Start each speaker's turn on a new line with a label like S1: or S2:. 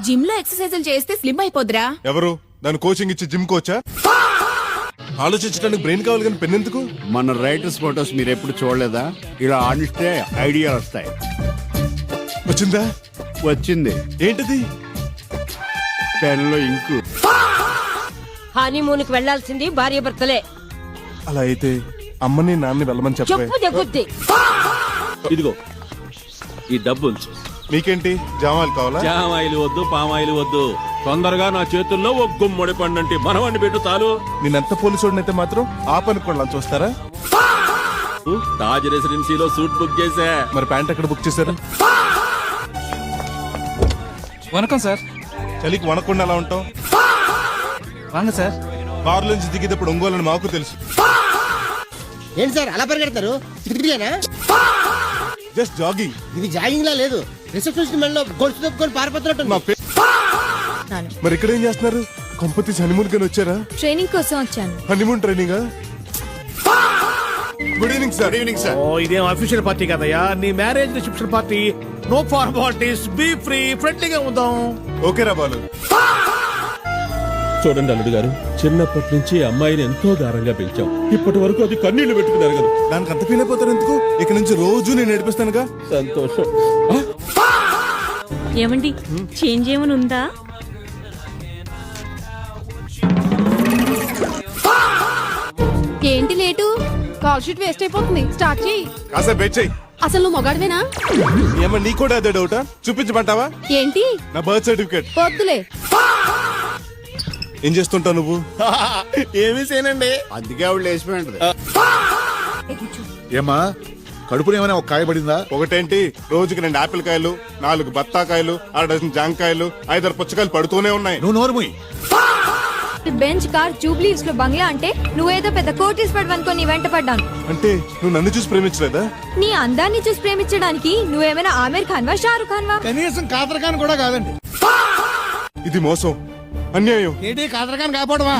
S1: Gym లో ఎక్సర్సైజులు చేస్తే slim అయిపోద్రా.
S2: ఎవరు దాని కోచింగ్ ఇచ్చి జిమ్ కోచా? ఆలోచించడానికి బ్రెయిన్ కావాలి కానీ పెన్ ఎందుకు?
S3: మన రైటర్స్ ఫోటోస్ మీరు ఎప్పుడు చూడలేదా? ఇలా ఆడిస్తే ఐడియాలు వస్తాయి.
S2: వచ్చిందా?
S3: వచ్చింది.
S2: ఏంటిది?
S3: పెన్లో ఇంకు.
S4: హనీమూన్ కి వెళ్లాల్సింది భార్య భర్తలే.
S2: అలా అయితే అమ్మని నాన్నని వెళ్ళమని చెప్పే.
S4: చెప్పు దగ్గుద్ది.
S5: ఇదిగో ఈ డబ్బు ఉంచు.
S2: నీకేంటి జామాయిలు కావాలా?
S5: జామాయిలు వద్దు, పామాయిలు వద్దు. తొందరగా నా చేతుల్లో ఒక గుమ్మడి పండంటి మనవాణ్ణి పెట్టు చాలు.
S2: నేనెంత పోలీసుడినైతే మాత్రం ఆ పని కూడా చూస్తారా?
S5: తాజ్ రెసిడెన్సీలో సూట్ బుక్ చేసా.
S2: మరి ప్యాంట్ ఎక్కడ బుక్ చేశారు?
S6: వణకం సార్.
S2: చలికి వనకుండా అలా ఉంటాం.
S6: వాంగ సార్.
S2: కారు నుంచి దిగేటప్పుడు ఒంగోలని మాకు తెలుసు.
S7: ఏంటి సార్ అలా పరిగెడతారు?
S2: Just jogging.
S7: ఇది జాగింగ్ లా లేదు. రిసెప్షనిస్ట్ మెడలో గొలుసు తప్పుకొని పారిపోతున్నట్టు.
S2: మరి ఇక్కడ ఏం చేస్తున్నారు? కంపతీసి హనీమూన్ గాని వచ్చారా?
S1: ట్రైనింగ్ కోసం వచ్చాను.
S2: Honeymoon training. Good evening sir.
S3: Good evening sir.
S8: ఓ ఇదేం అఫీషియల్ పార్టీ కదయ్యా, నీ marriage reception party. No formalities, be free, ఫ్రెండ్లీగా ఉందాం.
S2: ఓకేరా బాలు.
S5: చూడండి అల్లుడు గారు, చిన్నప్పటి నుంచి అమ్మాయిని ఎంతో గారంగా పెంచాం. ఇప్పటి వరకు అది కన్నీళ్లు పెట్టుకున్నారు కదా.
S2: దానికి అంత ఫీల్ అయిపోతారు ఎందుకు? ఇక నుంచి రోజు నేను నేర్పిస్తానుగా.
S5: సంతోషం.
S9: ఏమండి చేంజ్ ఏమైనా ఉందా?
S1: ఏంటి లేటు? కాల్ షీట్ వేస్ట్ అయిపోతుంది. స్టార్ట్ చేయి.
S2: కాసేపు వెయిట్ చెయ్యి.
S1: అసలు నువ్వు మొగాడివేనా?
S2: ఏమో నీ కూడా అదే డౌటా? చూపించమంటావా?
S1: ఏంటి?
S2: నా బర్త్ సర్టిఫికేట్.
S1: వద్దులే.
S2: ఏం చేస్తుంటావు నువ్వు?
S8: ఏమీ చేయనండి.
S3: అందుకే ఆవిడ లేచిపోయింటది.
S8: ఏమా కడుపులో ఏమైనా ఒక కాయ పడిందా?
S2: ఒకటేంటి, రోజుకి 2 ఆపిల్ కాయలు, 4 బత్తాకాయలు, 6 డజన్ జాంకాయలు, 5 పుచ్చకాయలు పడుతూనే ఉన్నాయి.
S8: నువ్వు నోరుముయ్.
S1: బెంచ్ కార్ జూబ్లీస్ లో బంగ్లా అంటే నువ్వేదో పెద్ద కోటీస్ పడవనుకో నీ వెంట పడ్డాను.
S2: అంటే నువ్వు నన్ను చూసి ప్రేమించలేదా?
S1: నీ అందాన్ని చూసి ప్రేమించడానికి నువ్వేమైనా ఆమీర్ ఖాన్ వా, షారుఖ్ ఖాన్ వా?
S8: కనీసం కాదరకాన్ కూడా కాదండి.
S2: ఇది మోసం, అన్యాయం.
S8: ఏంటి కాదరకాన్ కాపాడవా?